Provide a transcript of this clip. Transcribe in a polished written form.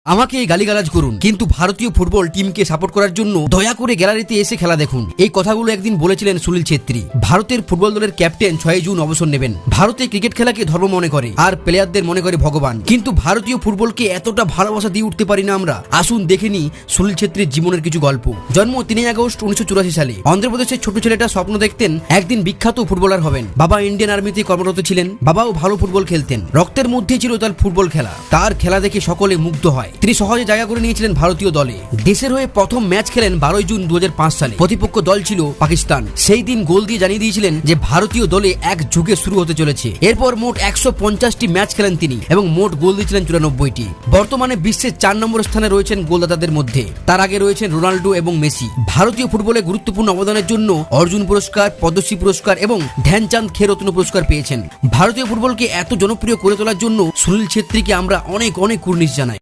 আমাকে গালিগালাজ করুন, কিন্তু ভারতীয় ফুটবল টিমকে সাপোর্ট করার জন্য দয়া করে গ্যালারিতে এসে খেলা দেখুন। এই কথাগুলো একদিন বলেছিলেন সুনীল ছেত্রী। ভারতের ফুটবল দলের ক্যাপ্টেন 6 জুন অবসর নেবেন। ভারতে ক্রিকেট খেলাকে ধর্ম মনে করে আর প্লেয়ারদের মনে করে ভগবান, কিন্তু ভারতীয় ফুটবলকে এতটা ভালোবাসা দিয়ে উঠতে পারি না আমরা। আসুন দেখে নি সুনীল ছেত্রীর জীবনের কিছু গল্প। জন্ম 3 আগস্ট 1984 সালে। অন্ধ্রপ্রদেশের ছোট ছেলেটা স্বপ্ন দেখতেন একদিন বিখ্যাত ফুটবলার হবেন। বাবা ইন্ডিয়ান আর্মিতে কর্মরত ছিলেন। বাবাও ভালো ফুটবল খেলতেন। রক্তের মধ্যে ছিল তার ফুটবল খেলা। তার খেলা দেখে সকলে মুগ্ধ হয়। তিনি সহজে জায়গা করে নিয়েছিলেন ভারতীয় দলে। দেশের হয়ে প্রথম ম্যাচ খেলেন 12 জুন 2005 সালে। প্রতিপক্ষ দল ছিল পাকিস্তান। সেই দিন গোল দিয়ে জানিয়ে দিয়েছিলেন যে ভারতীয় দলে এক যুগে শুরু হতে চলেছে। এরপর মোট 150টি ম্যাচ খেলেন তিনি এবং মোট গোল দিয়েছিলেন 94টি। বর্তমানে বিশ্বের 4 নম্বর স্থানে রয়েছেন গোলদাতাদের মধ্যে। তার আগে রয়েছেন রোনাল্ডো এবং মেসি। ভারতীয় ফুটবলে গুরুত্বপূর্ণ অবদানের জন্য অর্জুন পুরস্কার, পদ্মশ্রী পুরস্কার এবং ধ্যানচাঁদ খেলরত্ন পুরস্কার পেয়েছেন। ভারতীয় ফুটবলকে এত জনপ্রিয় করে তোলার জন্য সুনীল ছেত্রীকে আমরা অনেক কুর্নিশ জানাই।